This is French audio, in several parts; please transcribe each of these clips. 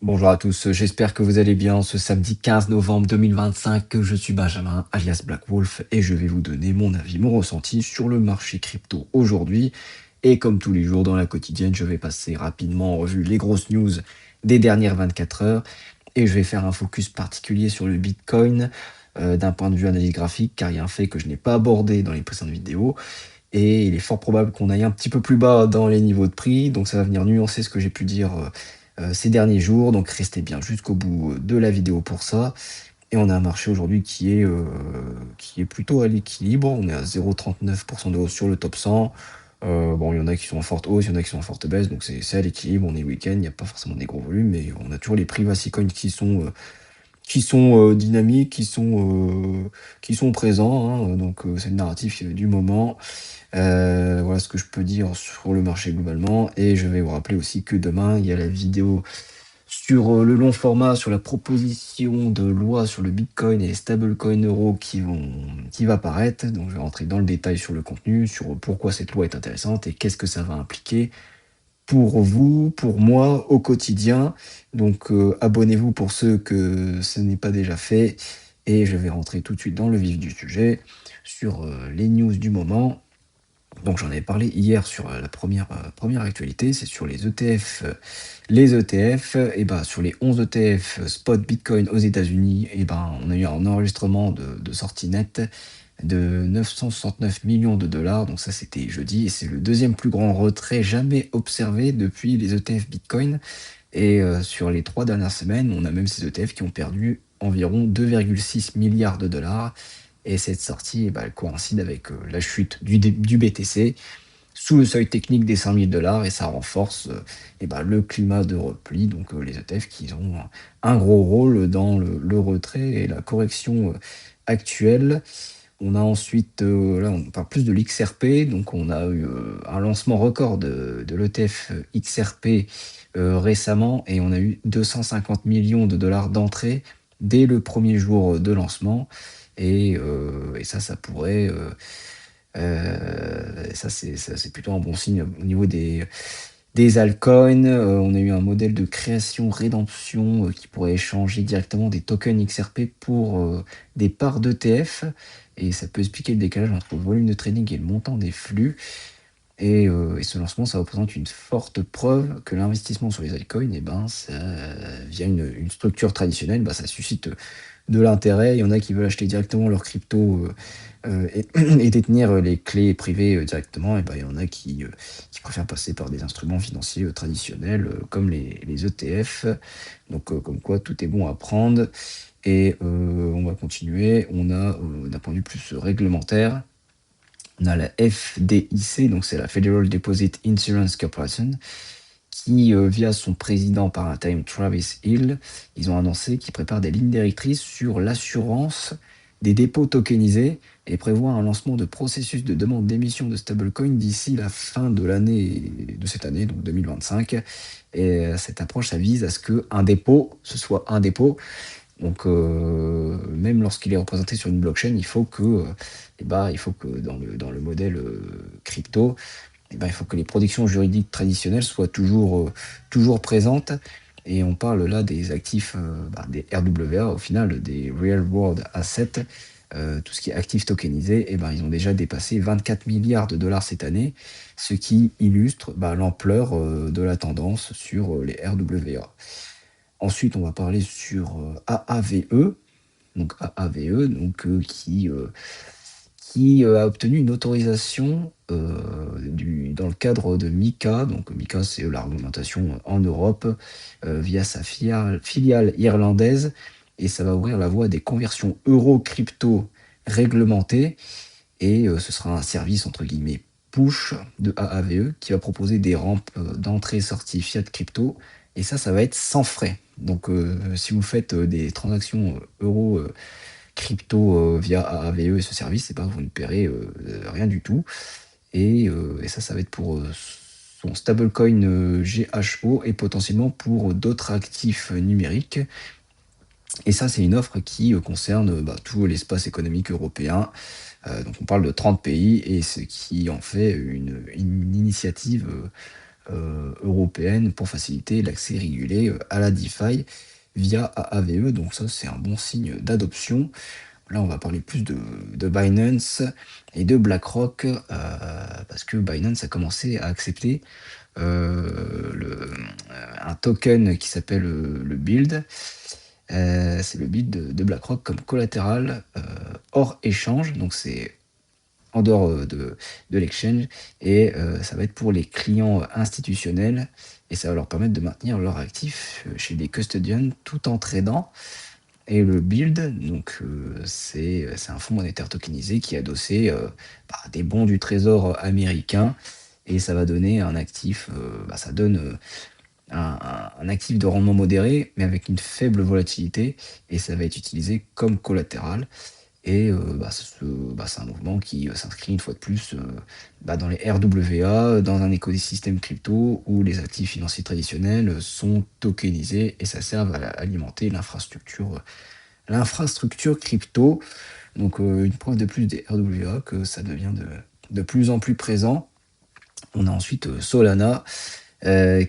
Bonjour à tous, j'espère que vous allez bien. Ce samedi 15 novembre 2025, je suis Benjamin, alias Black Wolf, et je vais vous donner mon avis, mon ressenti sur le marché crypto aujourd'hui. Et comme tous les jours dans la quotidienne, je vais passer rapidement en revue les grosses news des dernières 24 heures, et je vais faire un focus particulier sur le Bitcoin d'un point de vue analyse graphique, car il y a un fait que je n'ai pas abordé dans les précédentes vidéos, et il est fort probable qu'on aille un petit peu plus bas dans les niveaux de prix, donc ça va venir nuancer ce que j'ai pu dire ces derniers jours, donc restez bien jusqu'au bout de la vidéo pour ça. Et on a un marché aujourd'hui qui est plutôt à l'équilibre, on est à 0,39% de hausse sur le top 100. Bon, il y en a qui sont en forte hausse, il y en a qui sont en forte baisse, donc c'est à l'équilibre, on est week-end, il n'y a pas forcément des gros volumes, mais on a toujours les privacy coins qui sont dynamiques, qui sont présents, hein, donc c'est le narratif du moment. Voilà ce que je peux dire sur le marché globalement, et je vais vous rappeler aussi que demain, il y a la vidéo sur le long format, sur la proposition de loi sur le Bitcoin et les stablecoins euros qui va paraître. Donc je vais rentrer dans le détail sur le contenu, sur pourquoi cette loi est intéressante et qu'est-ce que ça va impliquer pour vous, pour moi, au quotidien. Donc abonnez-vous pour ceux que ce n'est pas déjà fait. Et je vais rentrer tout de suite dans le vif du sujet, sur les news du moment. Donc j'en avais parlé hier sur la première actualité, c'est sur les ETF. Les ETF, et ben, sur les 11 ETF spot Bitcoin aux États-Unis, et ben, on a eu un enregistrement de sortie nette de 969 millions de dollars. Donc ça, c'était jeudi, et c'est le deuxième plus grand retrait jamais observé depuis les ETF Bitcoin. Et sur les 3 dernières semaines, on a même ces ETF qui ont perdu environ 2,6 milliards de dollars. Et cette sortie, eh ben, elle coïncide avec la chute du BTC sous le seuil technique des 5 000 dollars, et ça renforce eh ben, le climat de repli. Donc les ETF qui ont un gros rôle dans le retrait et la correction actuelle. On a ensuite, là on parle plus de l'XRP, donc on a eu un lancement record de l'ETF XRP récemment, et on a eu 250 millions de dollars d'entrée dès le premier jour de lancement. Et ça pourrait, ça c'est plutôt un bon signe au niveau des altcoins. On a eu un modèle de création-rédemption qui pourrait échanger directement des tokens XRP pour des parts d'ETF. Et ça peut expliquer le décalage entre le volume de trading et le montant des flux. Et ce lancement, ça représente une forte preuve que l'investissement sur les altcoins, eh ben, via une structure traditionnelle, bah, ça suscite de l'intérêt. Il y en a qui veulent acheter directement leur crypto et, et détenir les clés privées directement. Et ben, il y en a qui préfèrent passer par des instruments financiers traditionnels comme les ETF. Donc, comme quoi, tout est bon à prendre. Et on va continuer. On a, d'un point de vue plus réglementaire, on a la FDIC, donc c'est la Federal Deposit Insurance Corporation, qui, via son président par intérim Travis Hill, ils ont annoncé qu'ils préparent des lignes directrices sur l'assurance des dépôts tokenisés et prévoient un lancement de processus de demande d'émission de stablecoin d'ici la fin de l'année de cette année, donc 2025. Et cette approche, ça vise à ce qu'un dépôt, ce soit un dépôt. Donc, même lorsqu'il est représenté sur une blockchain, il faut que dans le modèle crypto, il faut que les productions juridiques traditionnelles soient toujours présentes. Et on parle là des actifs, des RWA, au final, des Real World Assets, tout ce qui est actifs tokenisés, ils ont déjà dépassé 24 milliards de dollars cette année, ce qui illustre l'ampleur de la tendance sur les RWA. Ensuite, on va parler sur AAVE, donc AAVE, donc, qui a obtenu une autorisation dans le cadre de MiCA. Donc MiCA, c'est la réglementation en Europe via sa filiale irlandaise, et ça va ouvrir la voie à des conversions euro-crypto réglementées. Et ce sera un service entre guillemets push de AAVE qui va proposer des rampes d'entrée-sortie fiat crypto, et ça va être sans frais. Donc si vous faites des transactions euro crypto via AAVE et ce service, vous ne paierez rien du tout. Et ça va être pour son stablecoin GHO et potentiellement pour d'autres actifs numériques. Et ça, c'est une offre qui concerne tout l'espace économique européen. Donc on parle de 30 pays, et ce qui en fait une initiative européenne pour faciliter l'accès régulé à la DeFi via AAVE. Donc ça, c'est un bon signe d'adoption. Là, on va parler plus de Binance et de BlackRock, parce que Binance a commencé à accepter un token qui s'appelle le BUILD. C'est le BUILD de BlackRock comme collatéral hors échange. Donc c'est en dehors de l'exchange, et ça va être pour les clients institutionnels, et ça va leur permettre de maintenir leurs actifs chez des custodians tout en tradant. Et le BUILD, donc c'est un fonds monétaire tokenisé qui est adossé des bons du trésor américain, et ça va donner un actif, ça donne un actif de rendement modéré, mais avec une faible volatilité, et ça va être utilisé comme collatéral. Et c'est un mouvement qui s'inscrit une fois de plus dans les RWA, dans un écosystème crypto où les actifs financiers traditionnels sont tokenisés, et ça sert à alimenter l'infrastructure crypto. Donc une preuve de plus des RWA que ça devient de plus en plus présent. On a ensuite Solana,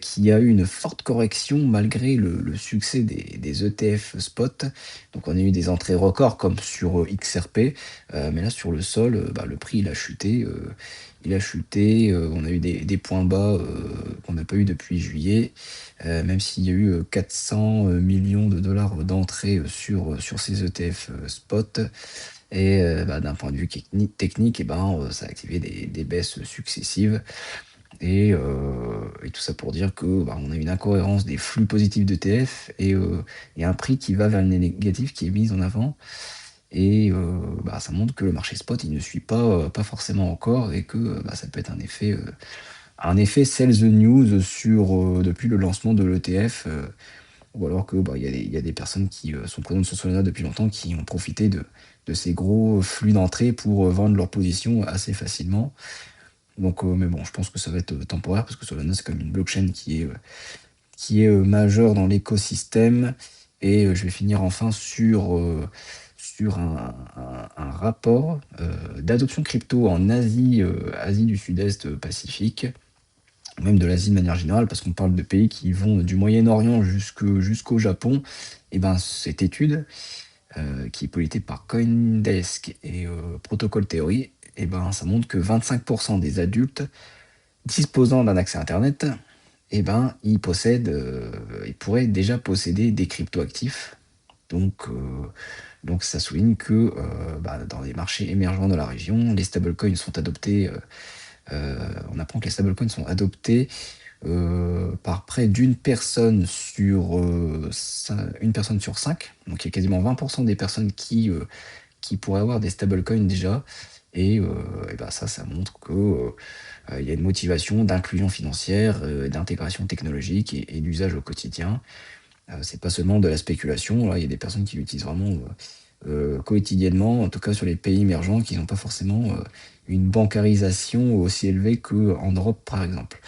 qui a eu une forte correction malgré le succès des ETF spot. Donc on a eu des entrées records comme sur XRP, mais là sur le sol, le prix il a chuté. On a eu des points bas qu'on n'a pas eu depuis juillet, même s'il y a eu 400 millions de dollars d'entrées sur ces ETF spot. Et d'un point de vue technique, ça a activé des baisses successives. Et tout ça pour dire que on a une incohérence des flux positifs d'ETF, et un prix qui va vers le négatif qui est mis en avant. Et ça montre que le marché spot il ne suit pas forcément encore, et que ça peut être un effet sell the news depuis le lancement de l'ETF, ou alors que il y a des personnes qui sont présentes sur Solana depuis longtemps, qui ont profité de ces gros flux d'entrée pour vendre leur position assez facilement. Donc, mais bon, je pense que ça va être temporaire, parce que Solana, c'est comme une blockchain qui est majeure dans l'écosystème. Et je vais finir enfin sur un rapport d'adoption crypto en Asie, Asie du Sud-Est Pacifique, même de l'Asie de manière générale, parce qu'on parle de pays qui vont du Moyen-Orient jusqu'au Japon. Et cette étude, qui est pilotée par CoinDesk et Protocol Theory, ça montre que 25% des adultes disposant d'un accès Internet, ils pourraient déjà posséder des cryptoactifs. Donc ça souligne que dans les marchés émergents de la région, les stablecoins sont adoptés. On apprend que les stablecoins sont adoptés par près d'une personne sur une personne sur 5. Donc il y a quasiment 20% des personnes qui pourraient avoir des stablecoins déjà. Et ça montre que il y a une motivation d'inclusion financière, d'intégration technologique et d'usage au quotidien. C'est pas seulement de la spéculation. Là, il y a des personnes qui l'utilisent vraiment quotidiennement, en tout cas sur les pays émergents, qui n'ont pas forcément une bancarisation aussi élevée qu'en Europe, par exemple.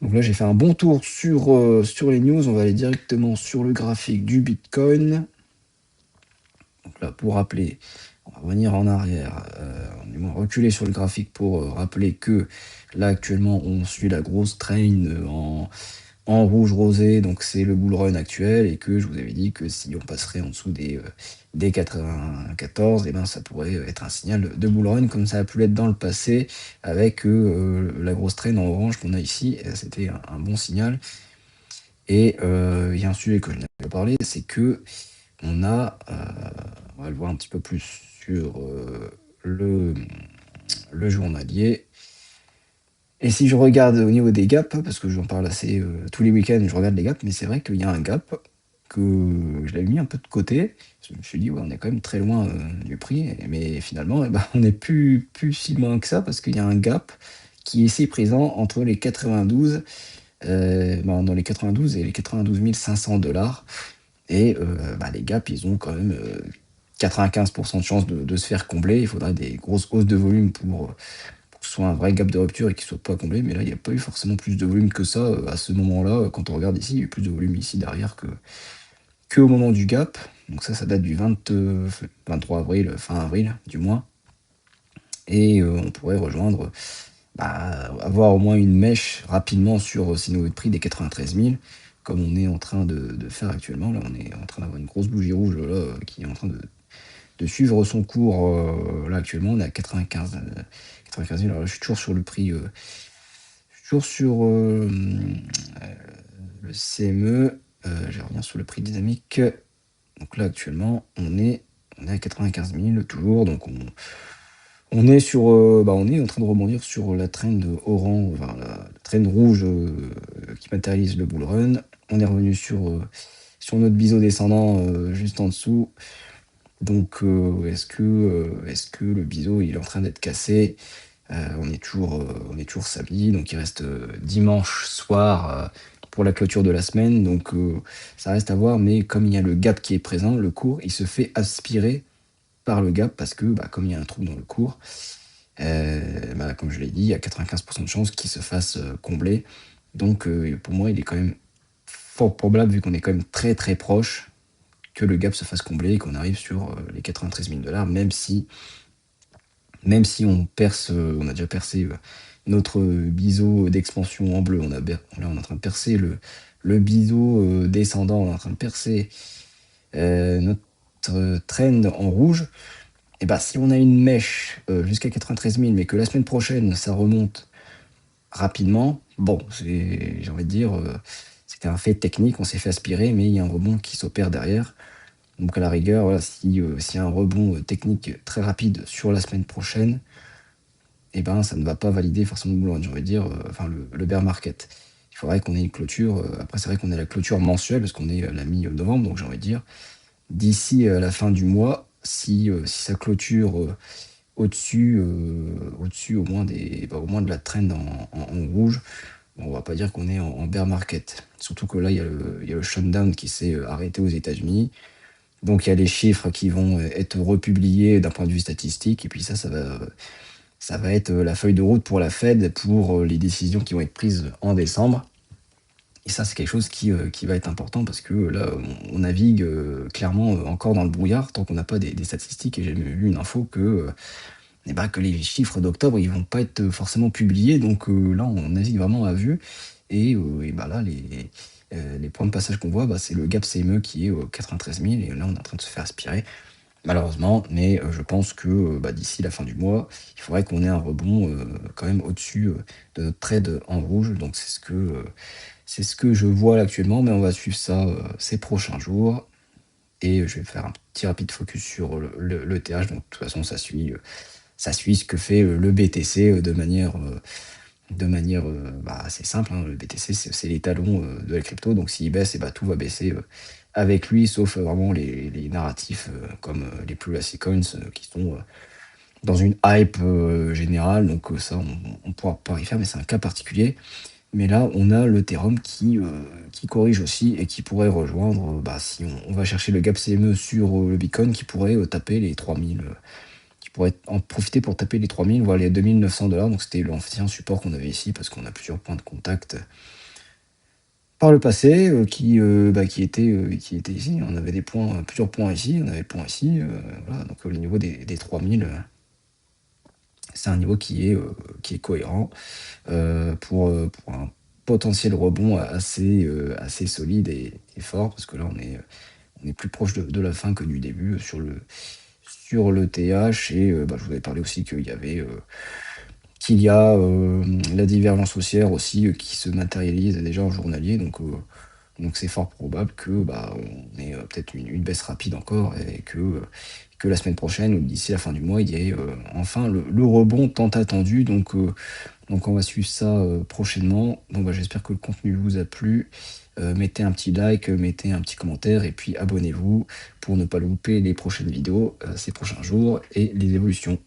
Donc là, j'ai fait un bon tour sur les news. On va aller directement sur le graphique du Bitcoin. Donc là, pour rappeler, on va revenir en arrière, du moins reculer sur le graphique pour rappeler que là, actuellement, on suit la grosse train en rouge rosé, donc c'est le bull run actuel, et que je vous avais dit que si on passerait en dessous des 94, ça pourrait être un signal de bull run, comme ça a pu l'être dans le passé, avec la grosse traîne en orange qu'on a ici. C'était un bon signal. Et il y a un sujet que je n'avais pas parlé, c'est que on va le voir un petit peu plus sur le journalier. Et si je regarde au niveau des gaps, parce que j'en parle assez tous les week-ends, je regarde les gaps, mais c'est vrai qu'il y a un gap que je l'avais mis un peu de côté. Je me suis dit, ouais, on est quand même très loin du prix, mais finalement, on n'est plus si loin que ça, parce qu'il y a un gap qui est ici présent entre les 92, dans les 92 et les 92 500 $. Et les gaps, ils ont quand même 95% de chances de se faire combler. Il faudrait des grosses hausses de volume pour que ce soit un vrai gap de rupture et qu'il ne soit pas comblé. Mais là, il n'y a pas eu forcément plus de volume que ça à ce moment-là. Quand on regarde ici, il y a eu plus de volume ici derrière que au moment du gap. Donc ça date du 23 avril, fin avril du moins. Et on pourrait rejoindre avoir au moins une mèche rapidement sur ces niveaux de prix des 93 000, comme on est en train de faire actuellement. Là, on est en train d'avoir une grosse bougie rouge là, qui est en train de suivre son cours. Là, actuellement, on est à 95 000. Alors là, je suis toujours sur le prix, je suis toujours sur le CME. Je vais revenir sur le prix dynamique. Donc là, actuellement, on est à 95 000 toujours. Donc on est sur, on est en train de rebondir sur la trend orange, enfin la trend rouge qui matérialise le bull run. On est revenu sur notre biseau descendant juste en dessous. Donc est-ce que le biseau il est en train d'être cassé? On est toujours samedi, donc il reste dimanche soir pour la clôture de la semaine. Donc ça reste à voir, mais comme il y a le gap qui est présent, le cours il se fait aspirer par le gap parce que comme il y a un trou dans le cours, comme je l'ai dit, il y a 95% de chances qu'il se fasse combler. Donc pour moi, il est quand même fort probable, vu qu'on est quand même très très proche, que le gap se fasse combler et qu'on arrive sur les 93 000 $, même si on perce, on a déjà percé notre biseau d'expansion en bleu. Là, on est en train de percer le biseau descendant, on est en train de percer notre trend en rouge. Et si on a une mèche jusqu'à 93 000, mais que la semaine prochaine, ça remonte rapidement, bon, j'ai envie de dire, c'était un fait technique, on s'est fait aspirer, mais il y a un rebond qui s'opère derrière. Donc à la rigueur, voilà, s'il y a un rebond technique très rapide sur la semaine prochaine, ça ne va pas valider forcément le bull run, j'ai envie de dire, le bear market. Il faudrait qu'on ait une clôture. Après, c'est vrai qu'on a la clôture mensuelle, parce qu'on est à la mi-novembre, donc j'ai envie de dire, d'ici la fin du mois, si ça clôture au-dessus au moins au moins de la trend en rouge, on va pas dire qu'on est en bear market. Surtout que là, il y a le shutdown qui s'est arrêté aux États-Unis. Donc il y a les chiffres qui vont être republiés d'un point de vue statistique, et puis ça va être la feuille de route pour la Fed pour les décisions qui vont être prises en décembre. Et ça, c'est quelque chose qui va être important, parce que là, on navigue clairement encore dans le brouillard tant qu'on n'a pas des statistiques. Et j'ai lu une info que les chiffres d'octobre, ils vont pas être forcément publiés. Donc là, on navigue vraiment à vue. Là, les points de passage qu'on voit, c'est le gap CME qui est 93 000. Et là, on est en train de se faire aspirer, malheureusement. Mais je pense que d'ici la fin du mois, il faudrait qu'on ait un rebond quand même au-dessus de notre trade en rouge. Donc c'est ce que je vois là actuellement. Mais on va suivre ça ces prochains jours. Et je vais faire un petit rapide focus sur le TH. Donc de toute façon, ça suit ce que fait le BTC de manière assez simple, hein. Le BTC, c'est les talons de la crypto. Donc s'il baisse, tout va baisser avec lui, sauf vraiment les narratifs comme les plus classic coins qui sont dans une hype générale. Donc ça, on pourra pas y faire, mais c'est un cas particulier. Mais là, on a l'Ethereum qui corrige aussi et qui pourrait rejoindre, si on va chercher le gap CME sur le Bitcoin, qui pourrait taper les 3000, qui pourrait en profiter pour taper les 3000, voire les 2900 $. Donc c'était l'ancien support qu'on avait ici, parce qu'on a plusieurs points de contact par le passé qui étaient ici. On avait plusieurs points ici, on avait le point ici. Voilà. Donc au niveau des 3000, c'est un niveau qui est cohérent pour un potentiel rebond assez solide et fort, parce que là on est plus proche de la fin que du début sur le TH. Et je vous avais parlé aussi qu'il y a la divergence haussière aussi qui se matérialise déjà en journalier. Donc c'est fort probable que on ait peut-être une baisse rapide encore, et que la semaine prochaine ou d'ici la fin du mois, il y ait enfin le rebond tant attendu. Donc on va suivre ça prochainement. Donc j'espère que le contenu vous a plu. Mettez un petit like, mettez un petit commentaire, et puis abonnez-vous pour ne pas louper les prochaines vidéos ces prochains jours et les évolutions.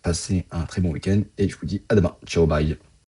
Passez un très bon week-end, et je vous dis à demain. Ciao, bye.